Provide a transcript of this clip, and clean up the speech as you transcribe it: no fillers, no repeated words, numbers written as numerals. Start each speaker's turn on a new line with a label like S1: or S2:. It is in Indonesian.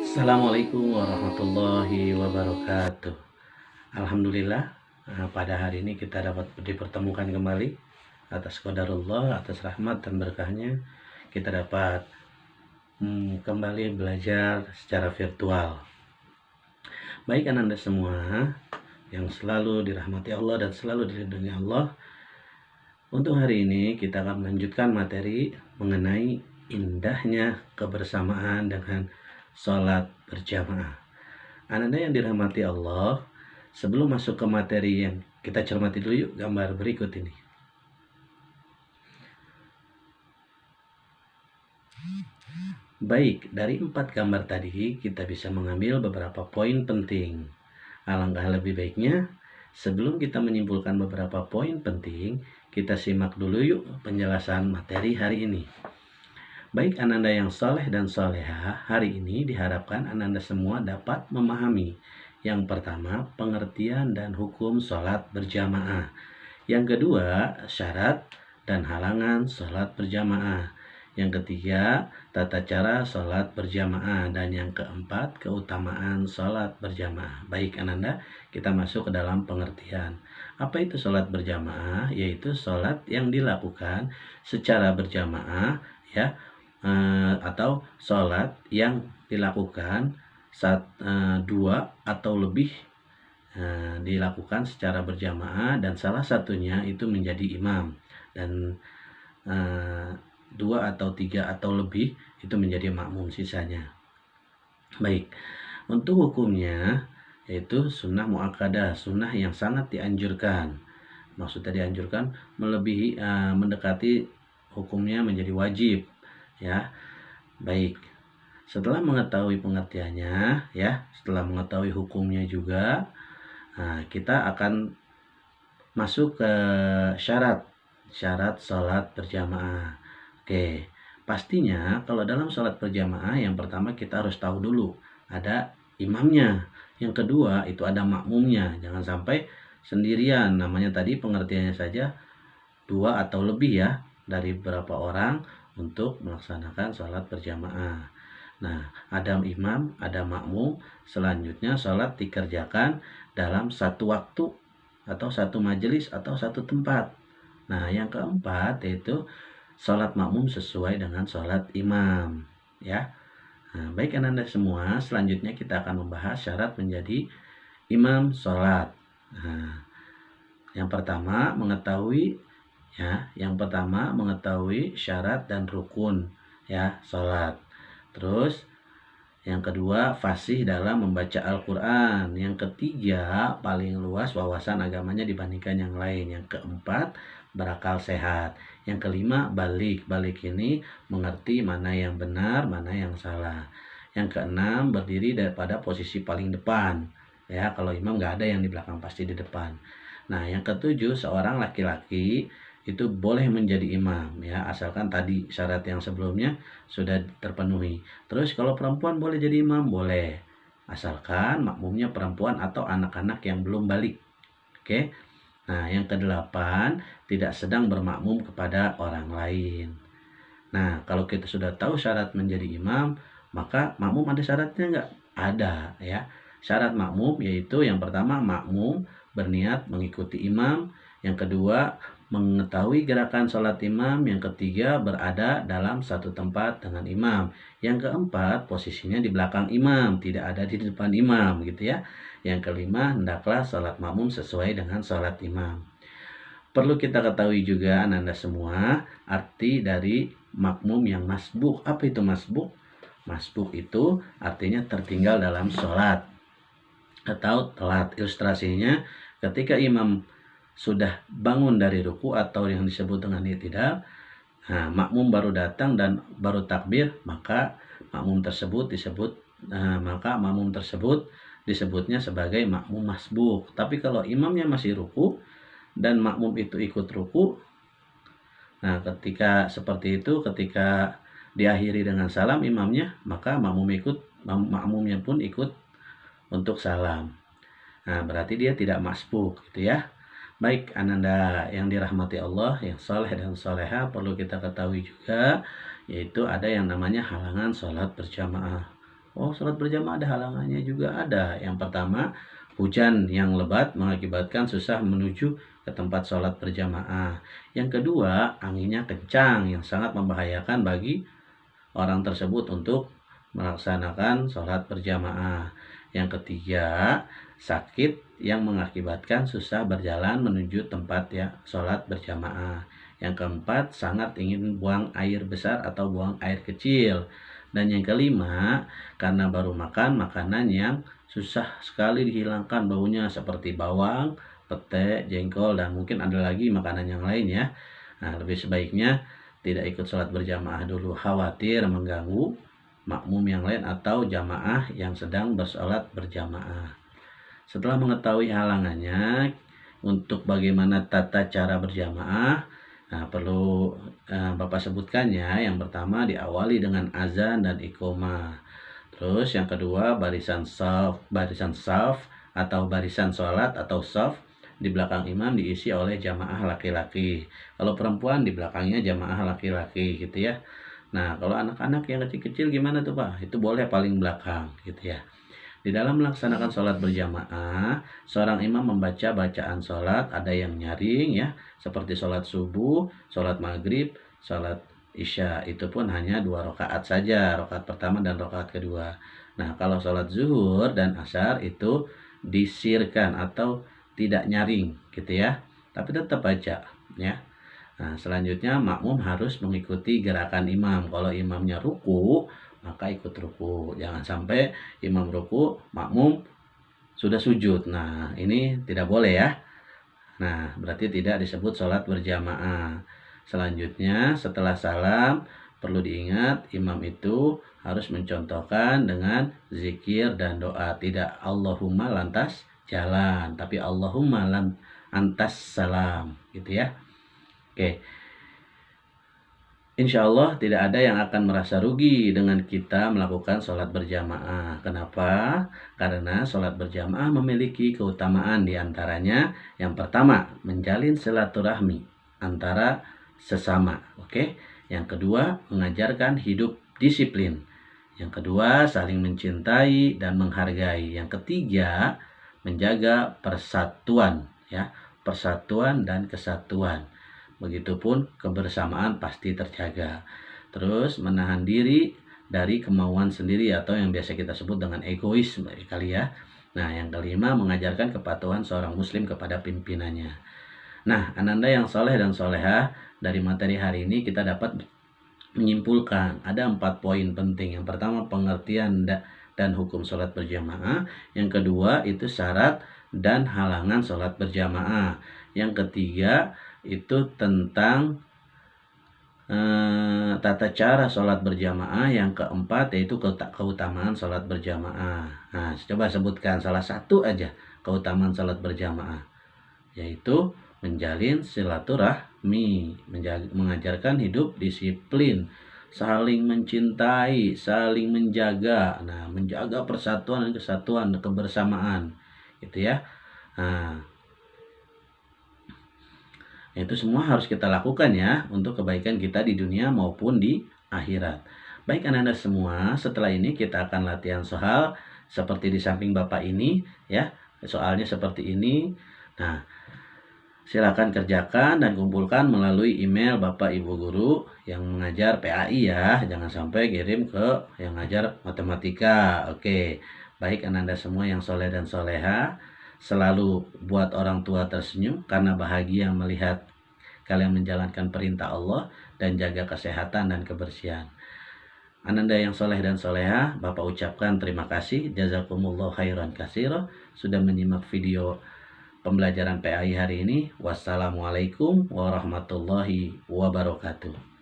S1: Assalamualaikum warahmatullahi wabarakatuh. Alhamdulillah, pada hari ini kita dapat dipertemukan kembali atas qadarullah, atas rahmat dan berkahnya. Kita dapat kembali belajar secara virtual. Baik Anda semua yang selalu dirahmati Allah dan selalu dilindungi Allah. Untuk hari ini kita akan melanjutkan materi mengenai indahnya kebersamaan dengan sholat berjamaah. Anda yang dirahmati Allah, sebelum masuk ke materi yang kita cermati dulu yuk gambar berikut ini. Baik, dari 4 gambar tadi kita bisa mengambil beberapa poin penting. Alangkah lebih baiknya sebelum kita menyimpulkan beberapa poin penting, kita simak dulu yuk penjelasan materi hari ini. Baik Ananda yang soleh dan soleha, hari ini diharapkan Ananda semua dapat memahami. Yang pertama, pengertian dan hukum sholat berjamaah. Yang kedua, syarat dan halangan sholat berjamaah. Yang ketiga, tata cara sholat berjamaah. Dan yang keempat, keutamaan sholat berjamaah. Baik Ananda, kita masuk ke dalam pengertian. Apa itu sholat berjamaah? Yaitu sholat yang dilakukan secara berjamaah, ya, atau sholat yang dilakukan saat dua atau lebih dilakukan secara berjamaah dan salah satunya itu menjadi imam, dan dua atau tiga atau lebih itu menjadi makmum sisanya. Baik, untuk hukumnya yaitu sunnah muakkadah, sunnah yang sangat dianjurkan. Maksudnya dianjurkan melebihi mendekati hukumnya menjadi wajib. Ya, baik. Setelah mengetahui pengertiannya, ya, setelah mengetahui hukumnya juga, kita akan masuk ke syarat sholat berjamaah. Oke, pastinya kalau dalam sholat berjamaah yang pertama kita harus tahu dulu ada imamnya, yang kedua itu ada makmumnya. Jangan sampai sendirian, namanya tadi pengertiannya saja dua atau lebih ya, dari beberapa orang untuk melaksanakan sholat berjamaah. Nah, ada imam, ada makmum, selanjutnya sholat dikerjakan dalam satu waktu atau satu majelis atau satu tempat. Nah, yang keempat yaitu sholat makmum sesuai dengan sholat imam, ya. Nah, baik Anda semua, selanjutnya kita akan membahas syarat menjadi imam sholat. Nah, yang pertama mengetahui syarat dan rukun ya sholat. Terus yang kedua fasih dalam membaca Al-Quran. Yang ketiga paling luas wawasan agamanya dibandingkan yang lain. Yang keempat berakal sehat. Yang kelima balik ini mengerti mana yang benar mana yang salah. Yang keenam berdiri daripada posisi paling depan ya, kalau imam nggak ada yang di belakang pasti di depan. Nah, yang ketujuh seorang laki-laki itu boleh menjadi imam ya, asalkan tadi syarat yang sebelumnya sudah terpenuhi. Terus kalau perempuan boleh jadi imam, boleh, asalkan makmumnya perempuan atau anak-anak yang belum balik. Oke. Nah, yang kedelapan tidak sedang bermakmum kepada orang lain. Nah, kalau kita sudah tahu syarat menjadi imam, maka makmum ada syaratnya nggak? Ada ya. Syarat makmum yaitu yang pertama makmum berniat mengikuti imam, yang kedua mengetahui gerakan sholat imam, yang ketiga berada dalam satu tempat dengan imam, yang keempat posisinya di belakang imam, tidak ada di depan imam gitu ya. Yang kelima hendaklah sholat makmum sesuai dengan sholat imam. Perlu kita ketahui juga Anda semua arti dari makmum yang masbuk. Apa itu masbuk? Masbuk itu artinya tertinggal dalam sholat atau telat. Ilustrasinya ketika imam sudah bangun dari ruku atau yang disebut dengan i'tidal, nah, makmum baru datang dan baru takbir, maka makmum tersebut disebutnya sebagai makmum masbuk. Tapi kalau imamnya masih ruku dan makmum itu ikut ruku, nah ketika seperti itu, ketika diakhiri dengan salam imamnya, maka makmumnya pun ikut untuk salam. Nah, berarti dia tidak masbuk gitu ya. Baik, Ananda yang dirahmati Allah, yang soleh dan soleha, perlu kita ketahui juga, yaitu ada yang namanya halangan sholat berjamaah. Oh, sholat berjamaah ada halangannya juga ada. Yang pertama, hujan yang lebat mengakibatkan susah menuju ke tempat sholat berjamaah. Yang kedua, anginnya kencang yang sangat membahayakan bagi orang tersebut untuk melaksanakan sholat berjamaah. Yang ketiga, sakit yang mengakibatkan susah berjalan menuju tempat ya sholat berjamaah. Yang keempat, sangat ingin buang air besar atau buang air kecil. Dan yang kelima, karena baru makan makanan yang susah sekali dihilangkan baunya seperti bawang, pete, jengkol, dan mungkin ada lagi makanan yang lain ya. Nah, lebih sebaiknya tidak ikut sholat berjamaah dulu, khawatir mengganggu makmum yang lain atau jamaah yang sedang bersolat berjamaah. Setelah mengetahui halangannya, untuk bagaimana tata cara berjamaah, nah, perlu Bapak sebutkan ya. Yang pertama, diawali dengan azan dan iqomah. Terus yang kedua, barisan saf atau barisan sholat atau saf di belakang imam diisi oleh jamaah laki-laki. Kalau perempuan di belakangnya jamaah laki-laki gitu ya. Nah, kalau anak-anak yang kecil-kecil gimana tuh Pak? Itu boleh paling belakang gitu ya. Di dalam melaksanakan sholat berjamaah, seorang imam membaca bacaan sholat, ada yang nyaring ya, seperti sholat subuh, sholat maghrib, sholat isya. Itu pun hanya 2 rakaat saja, rakaat pertama dan rakaat kedua. Nah, kalau sholat zuhur dan asar itu disirkan atau tidak nyaring gitu ya, tapi tetap baca ya. Nah, selanjutnya makmum harus mengikuti gerakan imam. Kalau imamnya ruku, maka ikut ruku. Jangan sampai imam ruku, makmum sudah sujud. Nah, ini tidak boleh ya. Nah, berarti tidak disebut sholat berjamaah. Selanjutnya, setelah salam, perlu diingat imam itu harus mencontohkan dengan zikir dan doa. Tidak Allahumma lantas jalan, tapi Allahumma lantas salam. Gitu ya. Oke. Insya Allah tidak ada yang akan merasa rugi dengan kita melakukan sholat berjamaah. Kenapa? Karena sholat berjamaah memiliki keutamaan diantaranya. Yang pertama, menjalin silaturahmi antara sesama. Oke. Yang kedua, mengajarkan hidup disiplin. Yang kedua, saling mencintai dan menghargai. Yang ketiga, menjaga persatuan, ya, persatuan dan kesatuan. Begitupun kebersamaan pasti terjaga. Terus menahan diri dari kemauan sendiri atau yang biasa kita sebut dengan egois kali ya. Nah, yang kelima, mengajarkan kepatuhan seorang muslim kepada pimpinannya. Nah, Ananda yang soleh dan soleha, dari materi hari ini kita dapat menyimpulkan ada 4 poin penting. Yang pertama, pengertian dan hukum sholat berjamaah. Yang kedua, itu syarat dan halangan sholat berjamaah. Yang ketiga, itu tentang tata cara sholat berjamaah. Yang keempat, yaitu keutamaan sholat berjamaah. Nah, coba sebutkan salah satu aja keutamaan sholat berjamaah, yaitu menjalin silaturahmi, mengajarkan hidup disiplin, saling mencintai, saling menjaga. Nah, menjaga persatuan dan kesatuan, kebersamaan, gitu ya. Nah, itu semua harus kita lakukan ya untuk kebaikan kita di dunia maupun di akhirat. Baik anak-anak semua, setelah ini kita akan latihan soal seperti di samping Bapak ini ya. Soalnya seperti ini. Nah, silakan kerjakan dan kumpulkan melalui email Bapak Ibu Guru yang mengajar PAI ya. Jangan sampai kirim ke yang ngajar matematika. Oke. Baik anak-anak semua yang soleh dan soleha, selalu buat orang tua tersenyum karena bahagia melihat kalian menjalankan perintah Allah dan jaga kesehatan dan kebersihan. Ananda yang soleh dan soleha, Bapak ucapkan terima kasih. Jazakumullah khairan katsira sudah menyimak video pembelajaran PAI hari ini. Wassalamualaikum warahmatullahi wabarakatuh.